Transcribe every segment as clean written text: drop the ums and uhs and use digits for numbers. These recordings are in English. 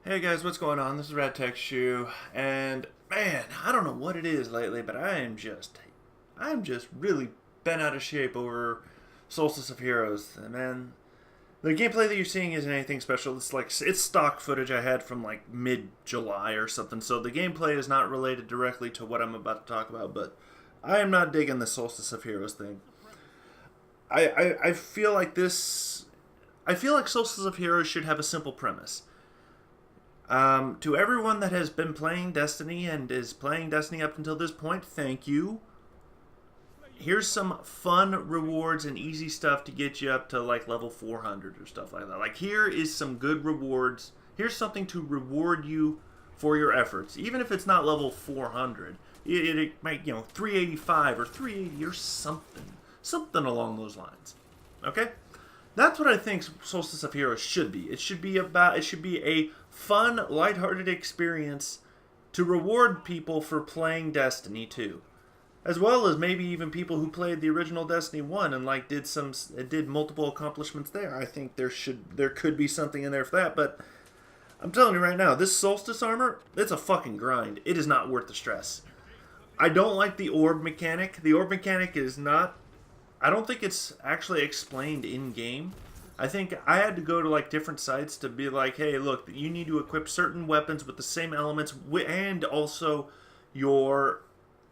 Hey guys, what's going on? This is RadTechShoe, and man, I don't know what it is lately, but I'm just really bent out of shape over Solstice of Heroes. And man, the gameplay that you're seeing isn't anything special. It's stock footage I had from like mid-July or something, so the gameplay is not related directly to what I'm about to talk about. But I am not digging the Solstice of Heroes thing. I feel like this. I feel like Solstice of Heroes should have a simple premise. To everyone that has been playing Destiny and is playing Destiny up until this point, thank you. Here's some fun rewards and easy stuff to get you up to like level 400 or stuff like that. Like here is some good rewards. Here's something to reward you for your efforts. Even if it's not level 400, it might, 385 or 380 or something. Something along those lines. Okay? That's what I think Solstice of Heroes should be. It should be a fun, lighthearted experience to reward people for playing Destiny 2. As well as maybe even people who played the original Destiny 1 and like did multiple accomplishments there. I think there could be something in there for that, but I'm telling you right now, this Solstice armor, it's a fucking grind. It is not worth the stress. I don't like the orb mechanic. The orb mechanic is not, I don't think it's actually explained in game. I think I had to go to like different sites to be like, hey, look, you need to equip certain weapons with the same elements and also your,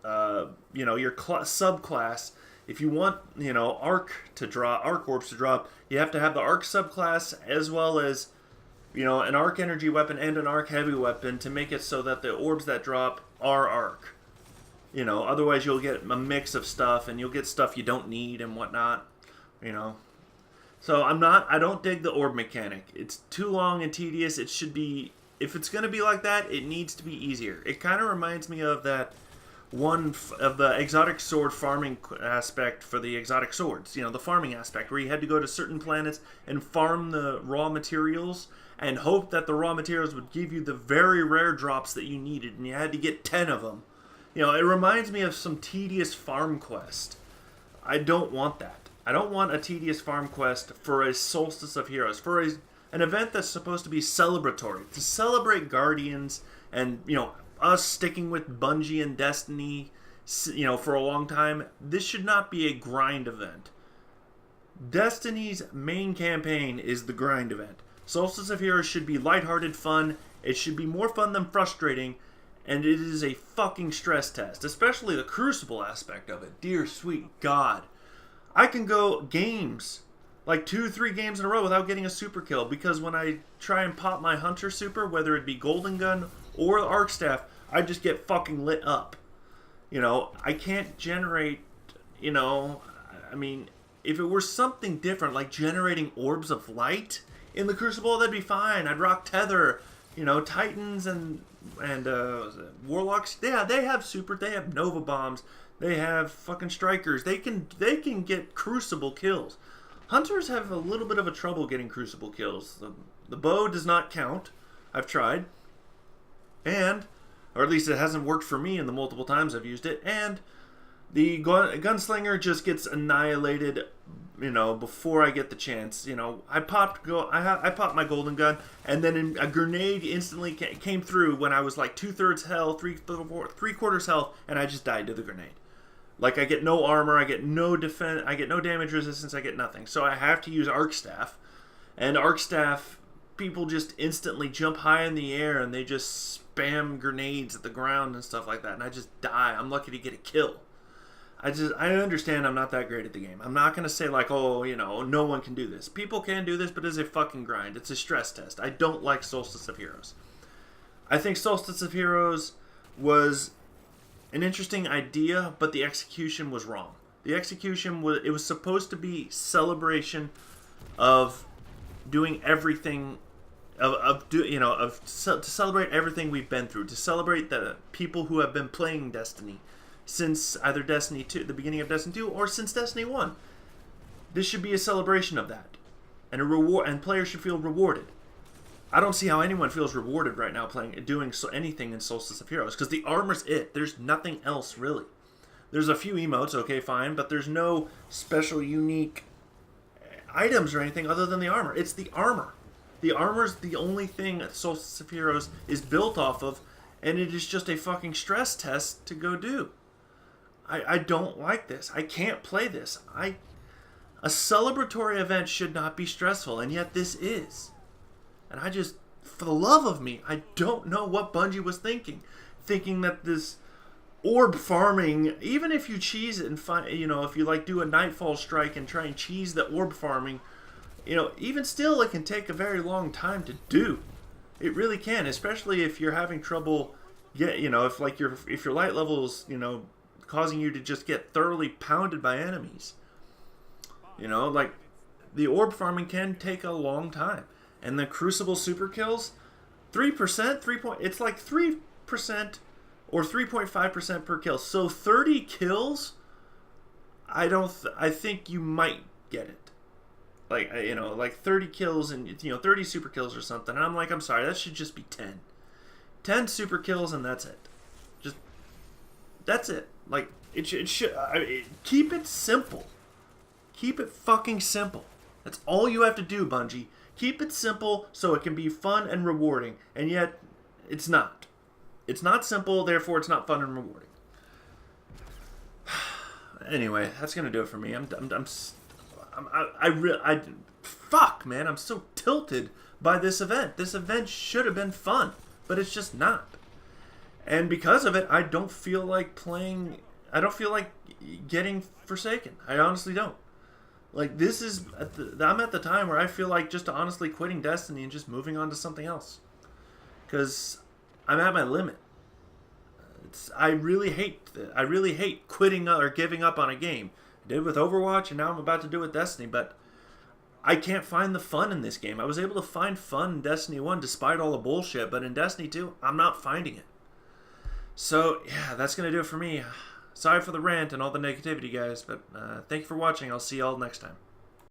your subclass. If you want, arc orbs to drop, you have to have the arc subclass as well as, an arc energy weapon and an arc heavy weapon to make it so that the orbs that drop are arc. Otherwise you'll get a mix of stuff and you'll get stuff you don't need and whatnot, So I don't dig the orb mechanic. It's too long and tedious. It should be, if it's going to be like that, it needs to be easier. It kind of reminds me of that one of the exotic sword farming aspect for the exotic swords. The farming aspect where you had to go to certain planets and farm the raw materials and hope that the raw materials would give you the very rare drops that you needed, and you had to get 10 of them. It reminds me of some tedious farm quest. I don't want that. I don't want a tedious farm quest for a Solstice of Heroes, for an event that's supposed to be celebratory, to celebrate Guardians and, us sticking with Bungie and Destiny, for a long time. This should not be a grind event. Destiny's main campaign is the grind event. Solstice of Heroes should be lighthearted fun. It should be more fun than frustrating. And it is a fucking stress test, especially the Crucible aspect of it. Dear sweet God. I can go games, like 2-3 games in a row without getting a super kill, because when I try and pop my Hunter super, whether it be Golden Gun or Arc Staff, I just get fucking lit up. I can't generate, if it were something different, like generating orbs of light in the Crucible, that'd be fine. I'd rock Tether. Titans and Warlocks, yeah, they have super, they have Nova Bombs, they have fucking Strikers, they can get Crucible kills. Hunters have a little bit of a trouble getting Crucible kills. The bow does not count. I've tried. Or at least it hasn't worked for me in the multiple times I've used it, and the gunslinger just gets annihilated, before I get the chance. I popped my golden gun, and then a grenade instantly came through when I was like 2/3 health, 3/4 health, and I just died to the grenade. Like, I get no armor, I get no defense, I get no damage resistance, I get nothing. So I have to use Arc Staff, and Arc Staff, people just instantly jump high in the air and they just spam grenades at the ground and stuff like that, and I just die. I'm lucky to get a kill. I understand I'm not that great at the game. I'm not going to say like, oh, no one can do this. People can do this, but it's a fucking grind. It's a stress test. I don't like Solstice of Heroes. I think Solstice of Heroes was an interesting idea, but the execution was wrong. The execution was supposed to be celebration of doing everything, to celebrate everything we've been through, to celebrate the people who have been playing Destiny since either Destiny 2, the beginning of Destiny 2, or since Destiny 1. This should be a celebration of that. And a reward, and players should feel rewarded. I don't see how anyone feels rewarded right now doing anything in Solstice of Heroes, because the armor's it. There's nothing else, really. There's a few emotes, okay, fine, but there's no special, unique items or anything other than the armor. It's the armor. The armor's the only thing that Solstice of Heroes is built off of, and it is just a fucking stress test to go do. I don't like this. I can't play this. A celebratory event should not be stressful, and yet this is. And I just, for the love of me, I don't know what Bungie was thinking. Thinking that this orb farming, even if you cheese it and find, if you like do a Nightfall strike and try and cheese the orb farming, even still it can take a very long time to do. It really can, especially if you're having trouble if your light levels, causing you to just get thoroughly pounded by enemies. Like the orb farming can take a long time. And the Crucible super kills, 3%, it's like 3% or 3.5% per kill. So 30 kills, I think you might get it. Like 30 kills and 30 super kills or something. And I'm sorry, that should just be 10. 10 super kills and that's it. That's it. Like it should keep it simple. Keep it fucking simple. That's all you have to do, Bungie. Keep it simple so it can be fun and rewarding. And yet, it's not. It's not simple, therefore it's not fun and rewarding. Anyway, that's gonna do it for me. Fuck, man, I'm so tilted by this event. This event should have been fun, but it's just not. And because of it, I don't feel like playing. I don't feel like getting Forsaken. I honestly don't. Like, this is, I'm at the time where I feel like just honestly quitting Destiny and just moving on to something else. Because I'm at my limit. I really hate quitting or giving up on a game. I did with Overwatch and now I'm about to do it with Destiny, but I can't find the fun in this game. I was able to find fun in Destiny 1 despite all the bullshit, but in Destiny 2, I'm not finding it. So, yeah, that's going to do it for me. Sorry for the rant and all the negativity, guys, but thank you for watching. I'll see you all next time.